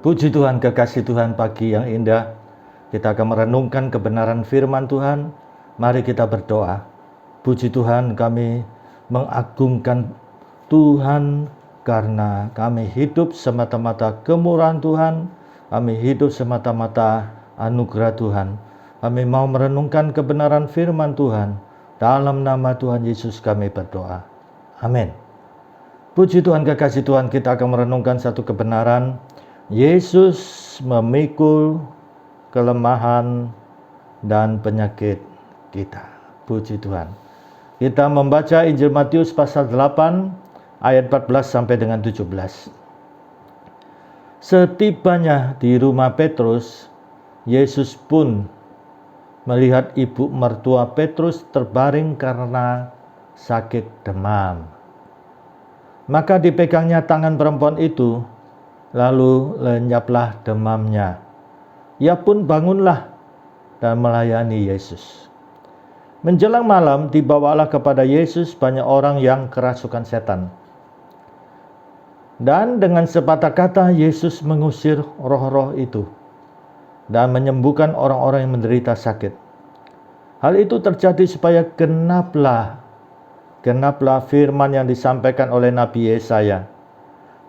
Puji Tuhan, kekasih Tuhan, pagi yang indah. Kita akan merenungkan kebenaran firman Tuhan. Mari kita berdoa. Puji Tuhan, kami mengagungkan Tuhan karena kami hidup semata-mata kemurahan Tuhan. Kami hidup semata-mata anugerah Tuhan. Kami mau merenungkan kebenaran firman Tuhan. Dalam nama Tuhan Yesus kami berdoa. Amin. Puji Tuhan, kekasih Tuhan, kita akan merenungkan satu kebenaran. Yesus memikul kelemahan dan penyakit kita. Puji Tuhan. Kita membaca Injil Matius pasal 8 ayat 14 sampai dengan 17. Setibanya di rumah Petrus, Yesus pun melihat ibu mertua Petrus terbaring karena sakit demam. Maka dipegangnya tangan perempuan itu, lalu lenyaplah demamnya. Ia pun bangunlah dan melayani Yesus. Menjelang malam dibawalah kepada Yesus banyak orang yang kerasukan setan. Dan dengan sepatah kata Yesus mengusir roh-roh itu dan menyembuhkan orang-orang yang menderita sakit. Hal itu terjadi supaya genaplah firman yang disampaikan oleh Nabi Yesaya.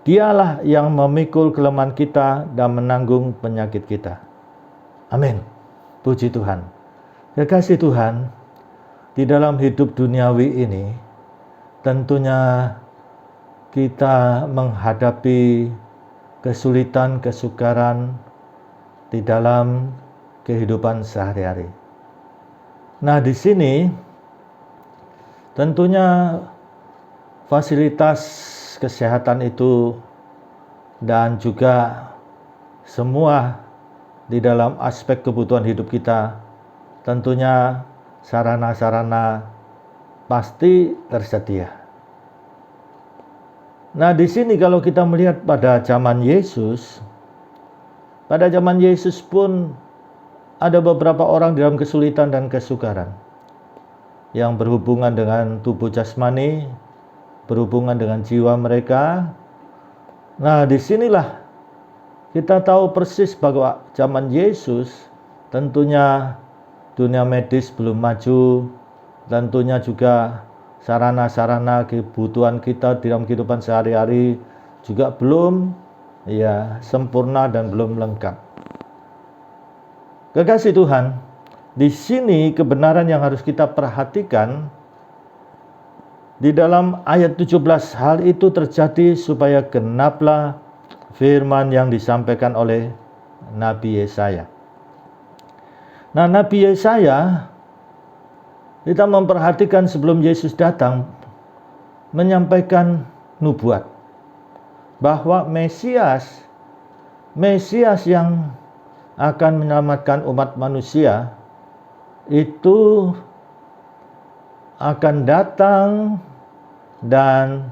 Dialah yang memikul kelemahan kita dan menanggung penyakit kita. Amin. Puji Tuhan. Kekasih Tuhan, di dalam hidup duniawi ini, tentunya kita menghadapi kesulitan, kesukaran di dalam kehidupan sehari-hari. Nah, di sini tentunya fasilitas kesehatan itu dan juga semua di dalam aspek kebutuhan hidup kita, tentunya sarana-sarana pasti tersedia. Nah, di sini kalau kita melihat pada zaman Yesus pun ada beberapa orang dalam kesulitan dan kesukaran yang berhubungan dengan tubuh jasmani, berhubungan dengan jiwa mereka. Nah, disinilah kita tahu persis bahwa zaman Yesus tentunya dunia medis belum maju, tentunya juga sarana-sarana kebutuhan kita dalam kehidupan sehari-hari juga belum sempurna dan belum lengkap. Kekasih Tuhan, di sini kebenaran yang harus kita perhatikan di dalam ayat 17, hal itu terjadi supaya genaplah firman yang disampaikan oleh Nabi Yesaya. Nah, Nabi Yesaya, kita memperhatikan sebelum Yesus datang, menyampaikan nubuat bahwa Mesias yang akan menyelamatkan umat manusia itu akan datang dan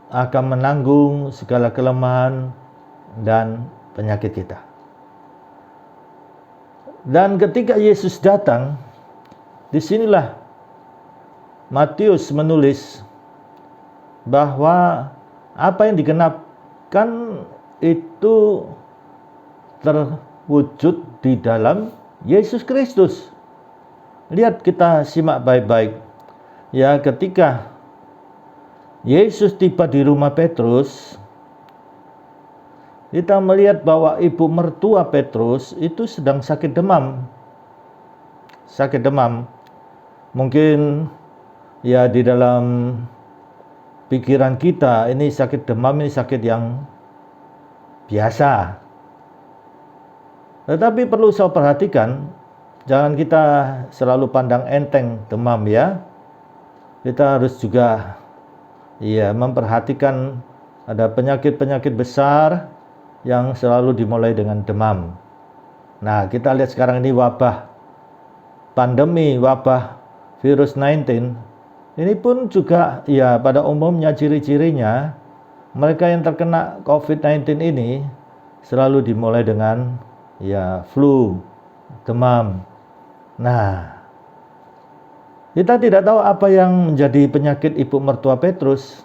akan menanggung segala kelemahan dan penyakit kita. Dan ketika Yesus datang, disinilah Matius menulis bahwa apa yang digenapkan itu terwujud di dalam Yesus Kristus. Lihat, kita simak baik-baik. Ya, ketika Yesus tiba di rumah Petrus, kita melihat bahwa ibu mertua Petrus itu sedang sakit demam. Sakit demam. Mungkin ya di dalam pikiran kita ini sakit demam, ini sakit yang biasa. Tetapi perlu saya perhatikan, jangan kita selalu pandang enteng demam ya. Kita harus juga memperhatikan ada penyakit-penyakit besar yang selalu dimulai dengan demam. Nah, kita lihat sekarang ini wabah pandemi, wabah virus 19. Ini pun juga pada umumnya ciri-cirinya mereka yang terkena COVID-19 ini selalu dimulai dengan flu, demam. Nah, kita tidak tahu apa yang menjadi penyakit ibu mertua Petrus,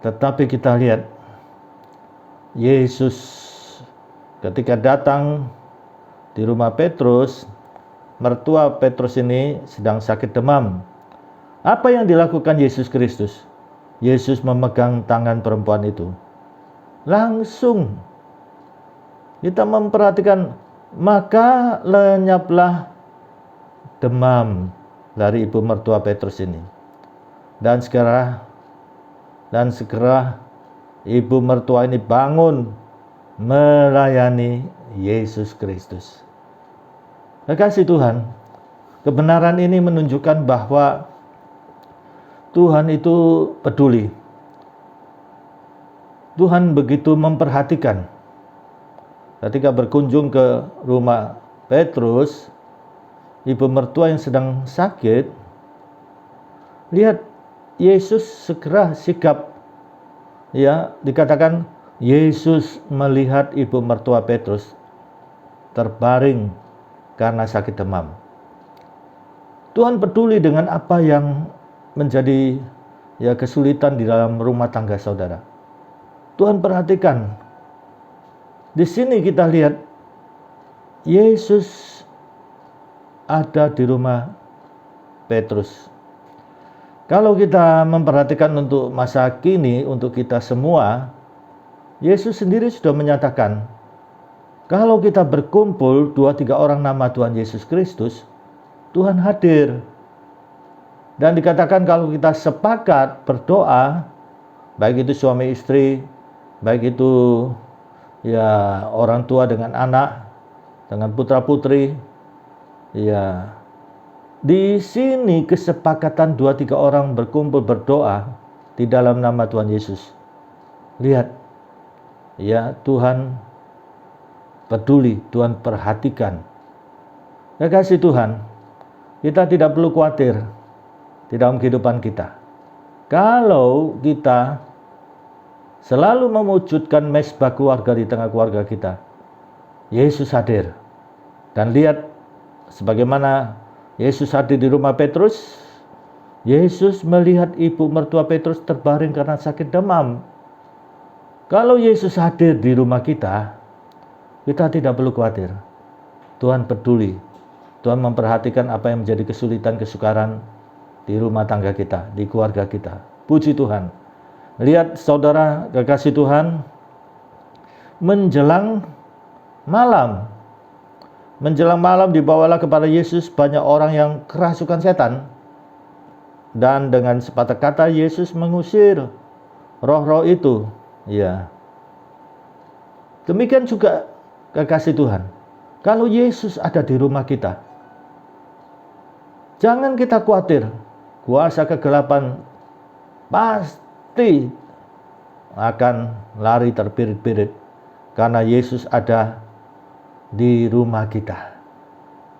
tetapi kita lihat Yesus ketika datang di rumah Petrus, mertua Petrus ini sedang sakit demam. Apa yang dilakukan Yesus Kristus? Yesus memegang tangan perempuan itu. Langsung kita memperhatikan, maka lenyaplah demam dari ibu mertua Petrus ini. Dan segera ibu mertua ini bangun melayani Yesus Kristus. Kekasih Tuhan, kebenaran ini menunjukkan bahwa Tuhan itu peduli. Tuhan begitu memperhatikan. Ketika berkunjung ke rumah Petrus, ibu mertua yang sedang sakit, lihat Yesus segera sigap. Ya, dikatakan Yesus melihat ibu mertua Petrus terbaring karena sakit demam. Tuhan peduli dengan apa yang menjadi kesulitan di dalam rumah tangga saudara. Tuhan perhatikan. Di sini kita lihat Yesus ada di rumah Petrus. Kalau kita memperhatikan untuk masa kini, untuk kita semua, Yesus sendiri sudah menyatakan, kalau kita berkumpul 2-3 orang nama Tuhan Yesus Kristus, Tuhan hadir. Dan dikatakan kalau kita sepakat berdoa, baik itu suami istri, baik itu orang tua dengan anak, dengan putra putri, di sini kesepakatan 2-3 orang berkumpul berdoa di dalam nama Tuhan Yesus. Lihat, Tuhan peduli, Tuhan perhatikan. Kekasih Tuhan, kita tidak perlu khawatir di dalam kehidupan kita. Kalau kita selalu mewujudkan mesbah keluarga di tengah keluarga kita, Yesus hadir. Dan lihat, sebagaimana Yesus hadir di rumah Petrus, Yesus melihat ibu mertua Petrus terbaring karena sakit demam. Kalau Yesus hadir di rumah kita tidak perlu khawatir. Tuhan peduli. Tuhan memperhatikan apa yang menjadi kesulitan, kesukaran di rumah tangga kita, di keluarga kita. Puji Tuhan. Lihat saudara kekasih Tuhan, menjelang malam dibawalah kepada Yesus banyak orang yang kerasukan setan. Dan dengan sepatah kata Yesus mengusir roh-roh itu. Demikian juga kekasih Tuhan, kalau Yesus ada di rumah kita, jangan kita khawatir. Kuasa kegelapan pasti akan lari terbirit-birit karena Yesus ada di rumah kita.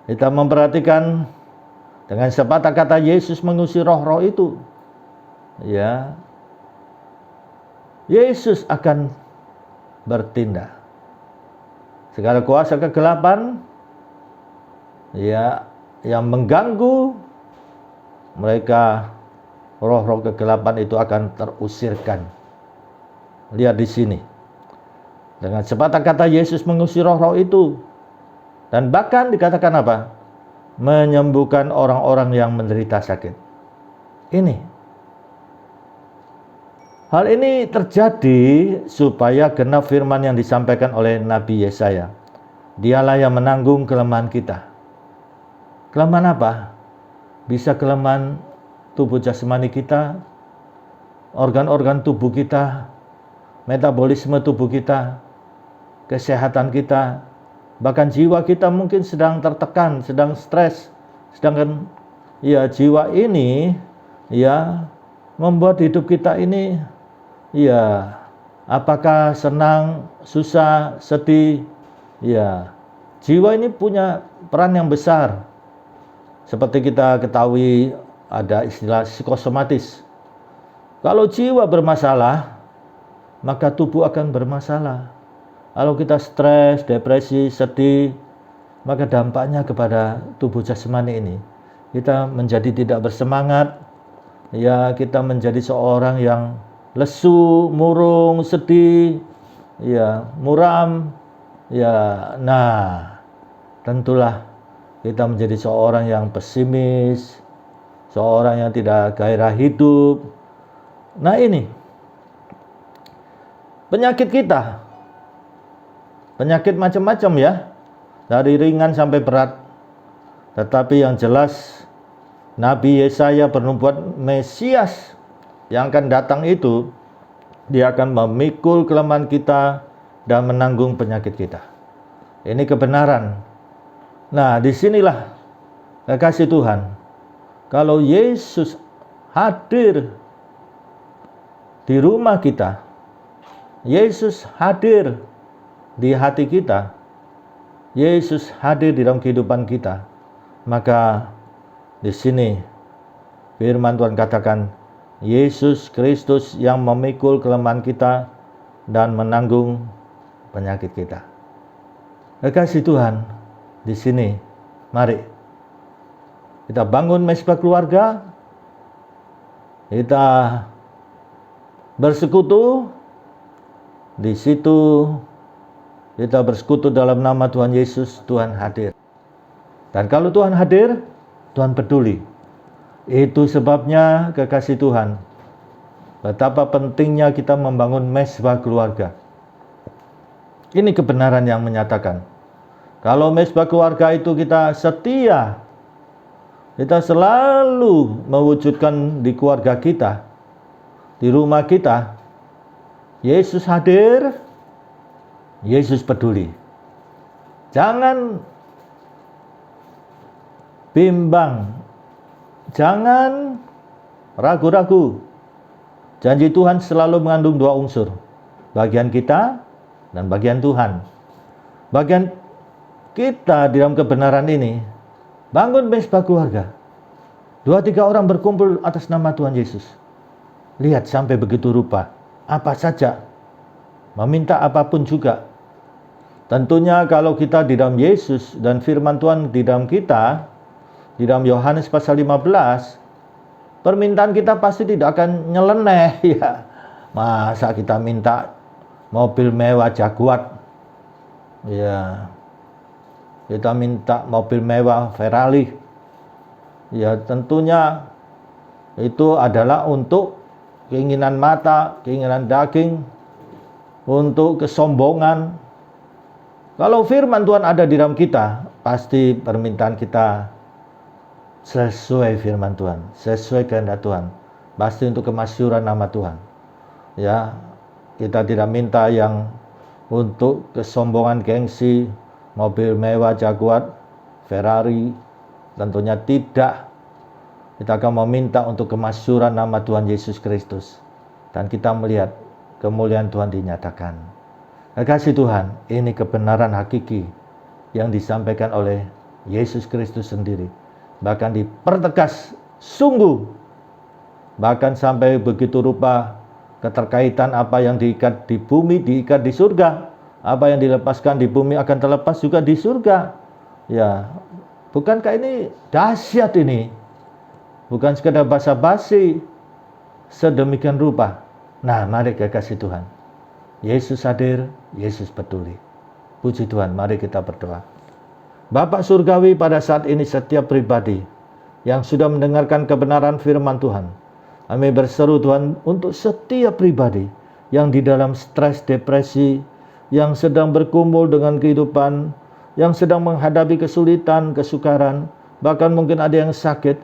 Kita memperhatikan dengan sepatah kata Yesus mengusir roh-roh itu. Yesus akan bertindak. Segala kuasa kegelapan yang mengganggu mereka, roh-roh kegelapan itu akan terusirkan. Lihat di sini. Dengan sepatah kata Yesus mengusir roh-roh itu. Dan bahkan dikatakan apa? Menyembuhkan orang-orang yang menderita sakit. Hal ini terjadi supaya genap firman yang disampaikan oleh Nabi Yesaya. Dialah yang menanggung kelemahan kita. Kelemahan apa? Bisa kelemahan tubuh jasmani kita, organ-organ tubuh kita, metabolisme tubuh kita, kesehatan kita, bahkan jiwa kita mungkin sedang tertekan, sedang stres. Sedangkan jiwa ini membuat hidup kita ini apakah senang, susah, sedih. Jiwa ini punya peran yang besar. Seperti kita ketahui ada istilah psikosomatis. Kalau jiwa bermasalah, maka tubuh akan bermasalah. Kalau kita stres, depresi, sedih, maka dampaknya kepada tubuh jasmani ini. Kita menjadi tidak bersemangat, kita menjadi seorang yang lesu, murung, sedih, muram. Ya, nah, tentulah kita menjadi seorang yang pesimis, seorang yang tidak gairah hidup. Nah, ini penyakit kita, penyakit macam-macam ya, dari ringan sampai berat. Tetapi yang jelas Nabi Yesaya bernubuat Mesias yang akan datang itu, dia akan memikul kelemahan kita dan menanggung penyakit kita. Ini kebenaran. Nah, disinilah kekasih Tuhan, kalau Yesus hadir di rumah kita, Yesus hadir di hati kita, Yesus hadir di dalam kehidupan kita, maka di sini firman Tuhan katakan, Yesus Kristus yang memikul kelemahan kita dan menanggung penyakit kita. Kekasih Tuhan, di sini mari kita bangun mesbah keluarga, kita bersekutu, di situ kita bersekutu dalam nama Tuhan Yesus. Tuhan hadir. Dan kalau Tuhan hadir, Tuhan peduli. Itu sebabnya kekasih Tuhan, betapa pentingnya kita membangun mesbah keluarga. Ini kebenaran yang menyatakan, kalau mesbah keluarga itu kita setia, kita selalu mewujudkan di keluarga kita, di rumah kita, Yesus hadir, Yesus peduli. Jangan bimbang, jangan ragu-ragu. Janji Tuhan selalu mengandung dua unsur, bagian kita dan bagian Tuhan. Bagian kita di dalam kebenaran ini, bangun mesbah keluarga. 2-3 orang berkumpul atas nama Tuhan Yesus. Lihat sampai begitu rupa, apa saja, meminta apapun juga. Tentunya kalau kita di dalam Yesus dan firman Tuhan di dalam kita, di dalam Yohanes pasal 15, permintaan kita pasti tidak akan nyeleneh ya. Masa kita minta mobil mewah Jaguar, ya, kita minta mobil mewah Ferrari, ya tentunya itu adalah untuk keinginan mata, keinginan daging, untuk kesombongan. Kalau firman Tuhan ada di dalam kita, pasti permintaan kita sesuai firman Tuhan, sesuai kehendak Tuhan, pasti untuk kemasyhuran nama Tuhan. Ya, kita tidak minta yang untuk kesombongan gengsi, mobil mewah Jaguar, Ferrari, tentunya tidak. Kita akan meminta untuk kemasyhuran nama Tuhan Yesus Kristus, dan kita melihat kemuliaan Tuhan dinyatakan. Kekasih Tuhan, ini kebenaran hakiki yang disampaikan oleh Yesus Kristus sendiri. Bahkan dipertegas sungguh, bahkan sampai begitu rupa keterkaitan apa yang diikat di bumi diikat di surga, apa yang dilepaskan di bumi akan terlepas juga di surga. Ya, bukankah ini dahsyat ini? Bukan sekadar basa-basi, sedemikian rupa. Nah, mari kekasih Tuhan, Yesus hadir, Yesus peduli. Puji Tuhan, mari kita berdoa. Bapa Surgawi, pada saat ini setiap pribadi yang sudah mendengarkan kebenaran firman Tuhan, kami berseru Tuhan untuk setiap pribadi yang di dalam stres, depresi, yang sedang bergumul dengan kehidupan, yang sedang menghadapi kesulitan, kesukaran, bahkan mungkin ada yang sakit.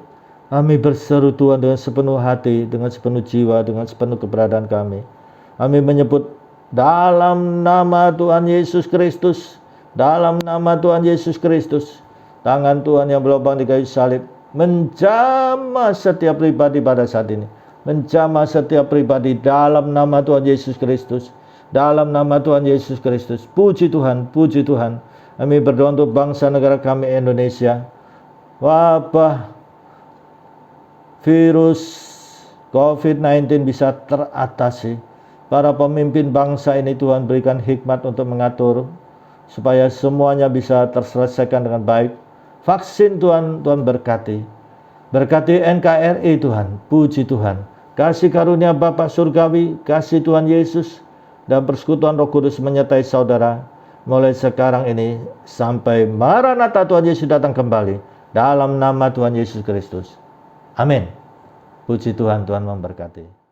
Kami berseru Tuhan dengan sepenuh hati, dengan sepenuh jiwa, dengan sepenuh keberadaan kami. Kami menyebut dalam nama Tuhan Yesus Kristus, dalam nama Tuhan Yesus Kristus, tangan Tuhan yang berlubang di kayu salib menjamah setiap pribadi pada saat ini, menjamah setiap pribadi dalam nama Tuhan Yesus Kristus, dalam nama Tuhan Yesus Kristus. Puji Tuhan, puji Tuhan. Kami berdoa untuk bangsa negara kami Indonesia. Wabah virus COVID-19 bisa teratasi. Para pemimpin bangsa ini Tuhan berikan hikmat untuk mengatur supaya semuanya bisa terselesaikan dengan baik. Vaksin Tuhan berkati. Berkati NKRI Tuhan, puji Tuhan. Kasih karunia Bapa Surgawi, kasih Tuhan Yesus dan persekutuan Roh Kudus menyertai saudara. mulai sekarang ini sampai Maranatha Tuhan Yesus datang kembali, dalam nama Tuhan Yesus Kristus. Amin. Puji Tuhan, Tuhan memberkati.